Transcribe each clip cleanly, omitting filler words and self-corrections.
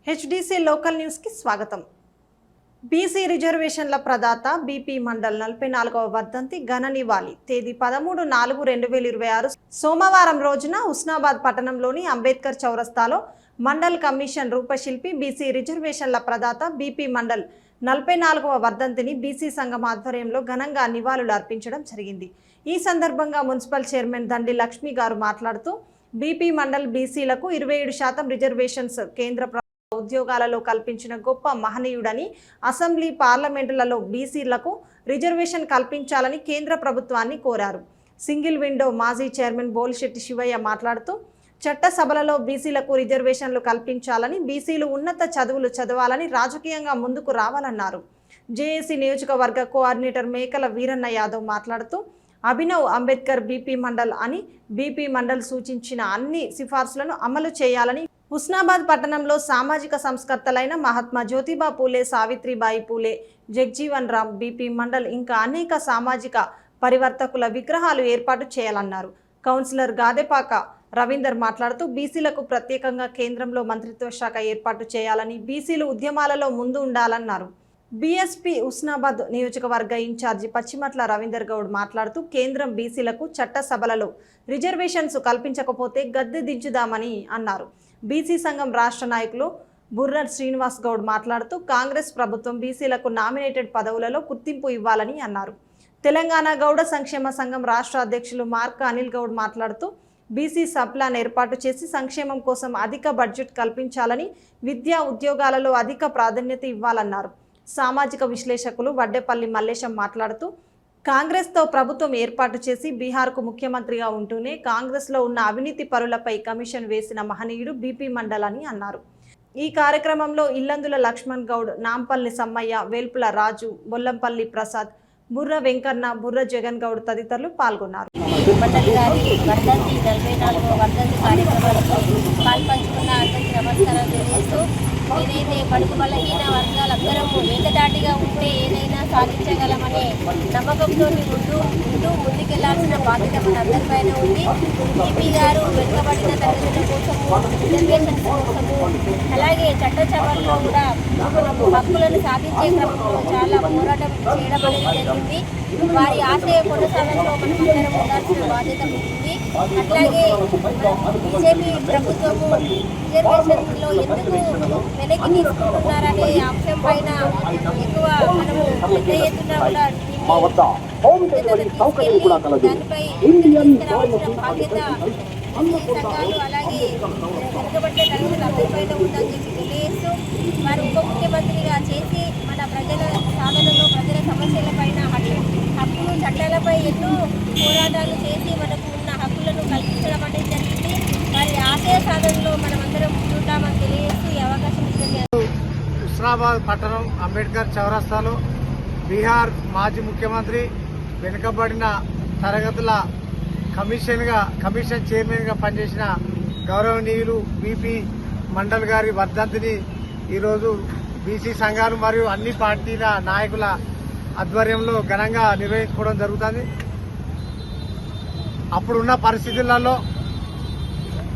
HDC local news కి స్వాగతం. BC రిజర్వేషన్ల ప్రదాత బీపీ మండల్ 44వ వర్ధంతి ఘన నివాళి తేదీ 13/4/2026 సోమవారం రోజున హుస్నాబాద్ పట్టణంలోని అంబేద్కర్ చౌరస్తాలో మండల్ కమిషన్ రూపశిల్పి బీసీ రిజర్వేషన్ల ప్రదాత బీపీ మండల్ 44వ వర్ధంతిని బీసీ సంఘం ఆధ్వర్యంలో ఘనంగా నివాళులు అర్పించడం జరిగింది. ఈ సందర్భంగా మున్సిపల్ చైర్మన్ దండి లక్ష్మి గారు మాట్లాడుతూ బీపీ మండల్ బీసీలకు 27% రిజర్వేషన్స్ కేంద్ర ఉద్యోగాలలో కల్పించిన గొప్ప మహనీయుడని, అసెంబ్లీ పార్లమెంటులలో బీసీలకు రిజర్వేషన్ కల్పించాలని కేంద్ర ప్రభుత్వాన్ని కోరారు. సింగిల్ విండో మాజీ చైర్మన్ బోలిశెట్టి శివయ్య మాట్లాడుతూ చట్టసభలలో బీసీలకు రిజర్వేషన్లు కల్పించాలని, బీసీలు ఉన్నత చదువులు చదవాలని, రాజకీయంగా ముందుకు రావాలన్నారు. జేఏసీ నియోజకవర్గ కోఆర్డినేటర్ మేకల వీరన్న యాదవ్ మాట్లాడుతూ అభినవ్ అంబేద్కర్ బీపీ మండల్ అని, బీపీ మండల్ సూచించిన అన్ని సిఫార్సులను అమలు చేయాలని, హుస్నాబాద్ పట్టణంలో సామాజిక సంస్కర్తలైన మహాత్మా జ్యోతిబా పూలే, సావిత్రిబాయి పూలే, జగ్జీవన్ రామ్, బీపీ మండల్ ఇంకా అనేక సామాజిక పరివర్తకుల విగ్రహాలు ఏర్పాటు చేయాలన్నారు. కౌన్సిలర్ గాదెపాక రవీందర్ మాట్లాడుతూ బీసీలకు ప్రత్యేకంగా కేంద్రంలో మంత్రిత్వ శాఖ ఏర్పాటు చేయాలని, బీసీలు ఉద్యమాలలో ముందు ఉండాలన్నారు. బీఎస్పీ హుస్నాబాద్ నియోజకవర్గ ఇన్ఛార్జి పచ్చిమట్ల రవీందర్ గౌడ్ మాట్లాడుతూ కేంద్రం బీసీలకు చట్టసభలలో రిజర్వేషన్స్ కల్పించకపోతే గద్దె దించుదామని అన్నారు. బీసీ సంఘం రాష్ట్ర నాయకులు బుర్ర శ్రీనివాస్ గౌడ్ మాట్లాడుతూ కాంగ్రెస్ ప్రభుత్వం బీసీలకు నామినేటెడ్ పదవులలో గుర్తింపు ఇవ్వాలని అన్నారు. తెలంగాణ గౌడ సంక్షేమ సంఘం రాష్ట్ర అధ్యక్షులు మార్క అనిల్ గౌడ్ మాట్లాడుతూ బీసీ సబ్ ప్లాన్ ఏర్పాటు చేసి సంక్షేమం కోసం అధిక బడ్జెట్ కల్పించాలని, విద్యా ఉద్యోగాలలో అధిక ప్రాధాన్యత ఇవ్వాలన్నారు. సామాజిక విశ్లేషకులు వడ్డేపల్లి మల్లేశం మాట్లాడుతూ కాంగ్రెస్తో ప్రభుత్వం ఏర్పాటు చేసి బీహార్కు ముఖ్యమంత్రిగా ఉంటూనే కాంగ్రెస్లో ఉన్న అవినీతి పరులపై కమిషన్ వేసిన మహనీయుడు బీపీ మండల్ అని అన్నారు. ఈ కార్యక్రమంలో ఇల్లందుల లక్ష్మణ్ గౌడ్, నాంపల్లి సమ్మయ్య, వేల్పుల రాజు, బొల్లంపల్లి ప్రసాద్, బుర్ర వెంకన్న, బుర్ర జగన్ గౌడ్ తదితరులు పాల్గొన్నారు. ఏదైతే బడుగు బలహీన వర్గాలందరము ఏకదాటిగా ఉంటే ఏదైనా సాధించగలమనే నమ్మకంతో ముందుకెళ్లాల్సిన బాధ్యత మనందరిపైన ఉంది. బీపీ గారు వెనుకబడిన తరగతుల కోసము, రిజర్వేషన్స్ కోసము, అలాగే చట్టసభల్లో కూడా హక్కులను సాధించే క్రమంలో చాలా పోరాటం చేయడం అనేది జరిగింది. వారి ఆశయ కొనసాగంలో మనమందరం ఉండాల్సిన బాధ్యత ఉంది. అట్లాగే బీజేపీ ప్రభుత్వము రిజర్వేషన్లో ఎందుకు వెనక్కి తీసుకుంటున్నారనే అంశం పైన ఎక్కువ మనము పెద్ద ఎత్తున కూడా దానిపై తీసుకురావాల్సిన బాధ్యత సంఘాలు అలాగే వెనుకబడ్డ తరగతులందరిపైన ఉందని చెప్పి తెలియజేస్తూ వారు ఉప ముఖ్యమంత్రిగా చేసి మన ప్రజల సాధనలో ప్రజల సమస్యలపైన హక్కులు చట్టాలపై ఎన్నో పోరాటాలు చేసి మనకు ఉన్న హక్కులను కల్పించడం అనేది జరిగింది. వారి ఆశయ సాధనలో మనమందరం ముందుంటామని తెలియజేస్తూ ఈ అవకాశం ఇచ్చింది. హుస్నాబాద్ పట్టణం అంబేద్కర్ చౌరస్తాలో బీహార్ మాజీ ముఖ్యమంత్రి, వెనుకబడిన తరగతుల కమిషన్ చైర్మన్గా పనిచేసిన గౌరవనీయులు బీపీ మండల్ గారి వర్ధంతిని ఈరోజు బీసీ సంఘాలు మరియు అన్ని పార్టీల నాయకుల ఆధ్వర్యంలో ఘనంగా నిర్వహించుకోవడం జరుగుతుంది. అప్పుడున్న పరిస్థితులలో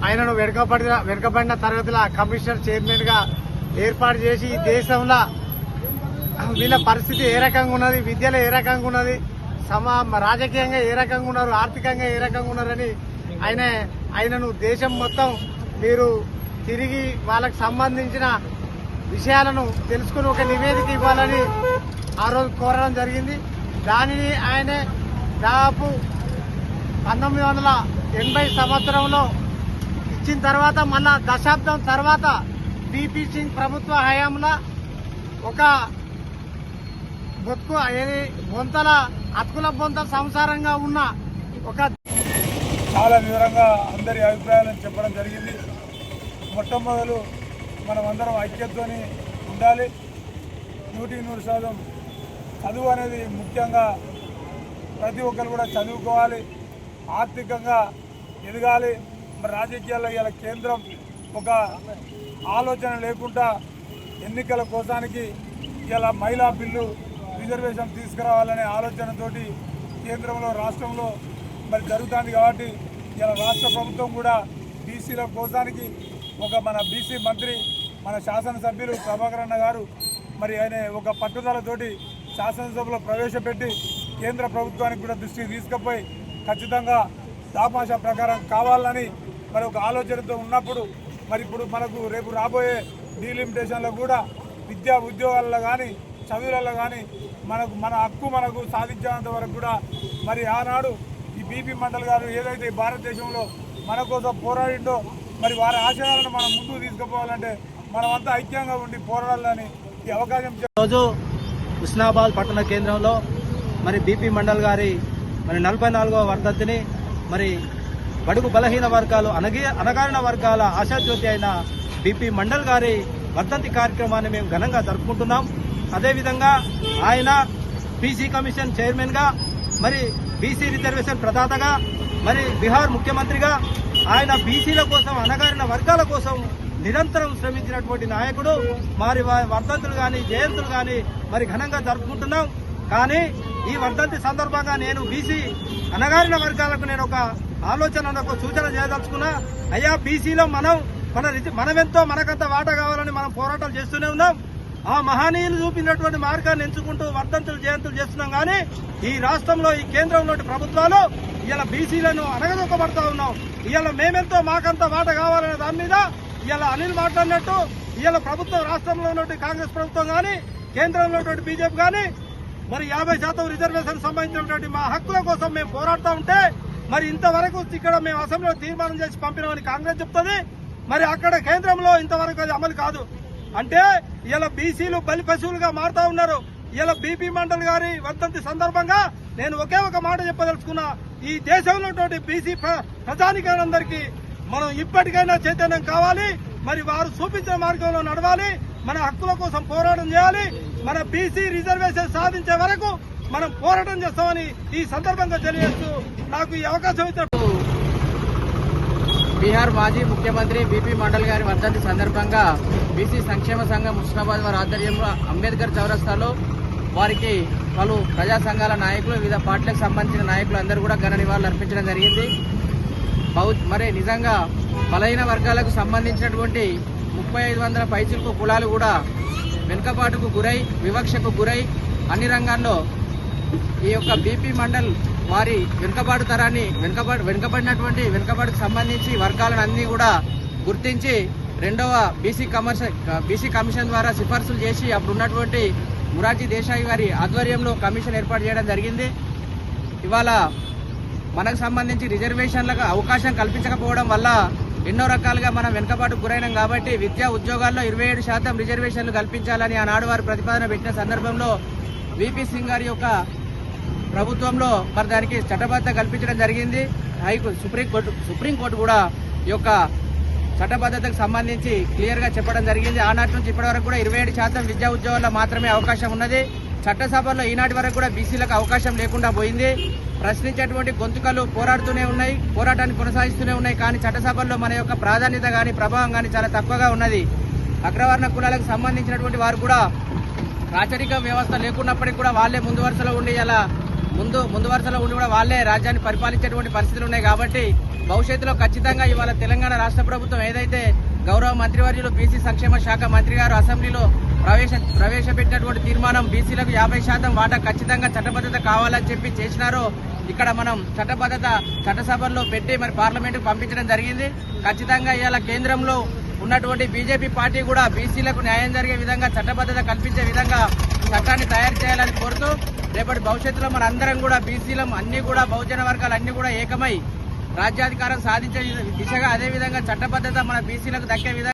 ఆయనను వెనుకబడిన తరగతుల కమిషనర్ చైర్మన్గా ఏర్పాటు చేసి ఈ దేశంలో వీళ్ళ పరిస్థితి ఏ రకంగా ఉన్నది, విద్యలో ఏ రకంగా ఉన్నది, రాజకీయంగా ఏ రకంగా ఉన్నారు, ఆర్థికంగా ఏ రకంగా ఉన్నారని ఆయనను దేశం మొత్తం మీరు తిరిగి వాళ్ళకు సంబంధించిన విషయాలను తెలుసుకుని ఒక నివేదిక ఇవ్వాలని ఆ రోజు కోరడం జరిగింది. దానిని ఆయనే దాదాపు 1980 సంవత్సరంలో ఇచ్చిన తర్వాత మళ్ళా దశాబ్దం తర్వాత బీపీ సింగ్ ప్రభుత్వ హయాంలో ఒక బొంతల అతుకుల బొంత సంసారంగా ఉన్న ఒక చాలా వివరంగా అందరి అభిప్రాయాలను చెప్పడం జరిగింది. మొట్టమొదలు మనమందరం ఐక్యతతోని ఉండాలి. 100% చదువు అనేది ముఖ్యంగా ప్రతి ఒక్కరు కూడా చదువుకోవాలి, ఆర్థికంగా ఎదగాలి. మరి రాజకీయాల్లో ఇలా కేంద్రం ఒక ఆలోచన లేకుండా ఎన్నికల కోసానికి ఇలా మహిళా బిల్లు రిజర్వేషన్ తీసుకురావాలనే ఆలోచనతోటి కేంద్రంలో రాష్ట్రంలో మరి జరుగుతుంది. కాబట్టి ఇలా రాష్ట్ర ప్రభుత్వం కూడా బీసీల కోసానికి ఒక మన బీసీ మంత్రి మన శాసనసభ్యులు ప్రభాకర్ అన్న గారు మరి ఆయన ఒక పట్టుదలతోటి శాసనసభలో ప్రవేశపెట్టి కేంద్ర ప్రభుత్వానికి కూడా దృష్టికి తీసుకుపోయి ఖచ్చితంగా దామాషా ప్రకారం కావాలని మరి ఒక ఆలోచనతో ఉన్నప్పుడు మరి ఇప్పుడు మనకు రేపు రాబోయే డీలిమిటేషన్లో కూడా విద్యా ఉద్యోగాలలో కానీ చదువులలో కానీ మన హక్కు మనకు సాధించేంత వరకు కూడా మరి ఆనాడు ఈ బీపీ మండల్ గారు ఏదైతే భారతదేశంలో మన కోసం పోరాడిండో మరి వారి ఆశయాలను మనం ముందుకు తీసుకుపోవాలంటే మనమంతా ఐక్యంగా ఉండి పోరాడాలని ఈ అవకాశం. రోజు హుస్నాబాద్ పట్టణ కేంద్రంలో మరి బీపీ మండల్ గారి మరి 44వ వర్ధంతిని మరి బడుగు బలహీన వర్గాలు అణగారిన వర్గాల ఆశాజ్యోతి అయిన బీపీ మండల్ గారి వర్ధంతి కార్యక్రమాన్ని మేము ఘనంగా జరుపుకుంటున్నాం. అదేవిధంగా ఆయన బీసీ కమిషన్ చైర్మన్గా మరి బీసీ రిజర్వేషన్ ప్రదాతగా మరి బీహార్ ముఖ్యమంత్రిగా ఆయన బీసీల కోసం అణగారిన వర్గాల కోసం నిరంతరం శ్రమించినటువంటి నాయకుడు. మరి వర్ధంతులు కానీ జయంతులు కానీ మరి ఘనంగా జరుపుకుంటున్నాం. కానీ ఈ వర్ధంతి సందర్భంగా నేను బీసీ అణగారిన వర్గాలకు నేను ఒక ఆలోచన ఒక సూచన చేయదలుచుకున్నా. అయ్యా బీసీలో మనమెంతో మనకంత వాటా కావాలని మనం పోరాటాలు చేస్తూనే ఉన్నాం. ఆ మహనీయులు చూపినటువంటి మార్గాన్ని ఎంచుకుంటూ వర్ధంతులు జయంతులు చేస్తున్నాం. కానీ ఈ రాష్ట్రంలో ఈ కేంద్రంలో ప్రభుత్వాలు ఇవాళ బీసీలను అణగదొక్కబడతా ఉన్నాం. ఇవాళ మేమెంతో మాకంత వాటా కావాలనే దాని మీద ఇవాళ అనిల్ మాట్లాడినట్టు ఇవాళ ప్రభుత్వం రాష్ట్రంలో ఉన్నటువంటి కాంగ్రెస్ ప్రభుత్వం కానీ కేంద్రంలో ఉన్నటువంటి బీజేపీ కానీ మరి 50% రిజర్వేషన్ సంబంధించినటువంటి మా హక్కుల కోసం మేము పోరాడుతూ ఉంటే మరి ఇంతవరకు ఇక్కడ మేము అసెంబ్లీలో తీర్మానం చేసి పంపినామని కాంగ్రెస్ చెప్తుంది. మరి అక్కడ కేంద్రంలో ఇంతవరకు అది అమలు కాదు. అంటే ఇలా బీసీలు బలి పశువులుగా మారుతా ఉన్నారు. ఇలా బీపీ మండల్ గారి వర్ధంతి సందర్భంగా నేను ఒకే ఒక మాట చెప్పదలుచుకున్నా. ఈ దేశంలో బీసీ ప్రజానికాలందరికీ మనం ఇప్పటికైనా చైతన్యం కావాలి. మరి వారు చూపించిన మార్గంలో నడవాలి. మన హక్కుల కోసం పోరాటం చేయాలి. మన బీసీ రిజర్వేషన్ సాధించే వరకు మనం పోరాటం చేస్తామని ఈ సందర్భంగా తెలియజేస్తూ నాకు ఈ అవకాశం ఇచ్చినట్టు బీహార్ మాజీ ముఖ్యమంత్రి బీపీ మండల్ గారి వర్ధంతి సందర్భంగా బీసీ సంక్షేమ సంఘం హుస్నాబాద్ వారి ఆధ్వర్యంలో అంబేద్కర్ చౌరస్తాలో వారికి పలు ప్రజా సంఘాల నాయకులు వివిధ పార్టీలకు సంబంధించిన నాయకులు అందరూ కూడా ఘన నివాళులు అర్పించడం జరిగింది. మరి నిజంగా బలహీన వర్గాలకు సంబంధించినటువంటి 3500 పైచిలకు కులాలు కూడా వెనుకబాటుకు గురై వివక్షకు గురై అన్ని రంగాల్లో ఈ యొక్క బీపీ మండల్ వారి వెనుకబాటు తరాన్ని వెనుకబడినటువంటి సంబంధించి వర్గాలను అన్ని కూడా గుర్తించి 2వ బీసీ కమిషన్ ద్వారా సిఫార్సులు చేసి అప్పుడు ఉన్నటువంటి మొరార్జీ దేశాయ్ గారి ఆధ్వర్యంలో కమిషన్ ఏర్పాటు చేయడం జరిగింది. ఇవాళ మనకు సంబంధించి రిజర్వేషన్లకు అవకాశం కల్పించకపోవడం వల్ల ఎన్నో రకాలుగా మనం వెనుకబాటుకు గురైనాం. కాబట్టి విద్యా ఉద్యోగాల్లో 27% రిజర్వేషన్లు కల్పించాలని ఆనాడు వారు ప్రతిపాదన పెట్టిన సందర్భంలో వీపీ సింగ్ గారి యొక్క ప్రభుత్వంలో మరి దానికి చట్టబద్ధత కల్పించడం జరిగింది. సుప్రీంకోర్టు కూడా ఈ యొక్క చట్టబద్ధతకు సంబంధించి క్లియర్గా చెప్పడం జరిగింది. ఆనాటి నుంచి ఇప్పటి వరకు కూడా 27% విద్యా ఉద్యోగాల్లో మాత్రమే అవకాశం ఉన్నది. చట్టసభల్లో ఈనాటి వరకు కూడా బీసీలకు అవకాశం లేకుండా పోయింది. ప్రశ్నించేటువంటి గొంతుకలు పోరాడుతూనే ఉన్నాయి, పోరాటాన్ని కొనసాగిస్తూనే ఉన్నాయి. కానీ చట్టసభల్లో మన యొక్క ప్రాధాన్యత కానీ ప్రభావం కానీ చాలా తక్కువగా ఉన్నది. అగ్రవర్ణ కులాలకు సంబంధించినటువంటి వారు కూడా రాచరిక వ్యవస్థ లేకున్నప్పటికీ కూడా వాళ్ళే ముందు వరుసలో ఉండి కూడా వాళ్ళే రాజ్యాన్ని పరిపాలించేటువంటి పరిస్థితులు ఉన్నాయి. కాబట్టి భవిష్యత్తులో ఖచ్చితంగా ఇవాళ తెలంగాణ రాష్ట్ర ప్రభుత్వం ఏదైతే గౌరవ మంత్రివర్యులు బీసీ సంక్షేమ శాఖ మంత్రి గారు అసెంబ్లీలో ప్రవేశపెట్టినటువంటి తీర్మానం బీసీలకు 50% వాటా ఖచ్చితంగా చట్టబద్ధత కావాలని చెప్పి చేసినారో ఇక్కడ మనం చట్టసభల్లో పెట్టి మరి పార్లమెంటుకు పంపించడం జరిగింది. ఖచ్చితంగా ఇవాళ కేంద్రంలో ఉన్నటువంటి బీజేపీ పార్టీ కూడా బీసీలకు న్యాయం జరిగే విధంగా చట్టబద్ధత కల్పించే విధంగా చట్టాన్ని తయారు చేయాలని కోరుతూ రేపటి భవిష్యత్తులో మన అందరం కూడా బీసీలం అన్ని కూడా బహుజన వర్గాలు అన్ని కూడా ఏకమై రాజ్యాధికారం సాధించే దిశగా అదేవిధంగా చట్టబద్ధత మన బీసీలకు దక్కే విధంగా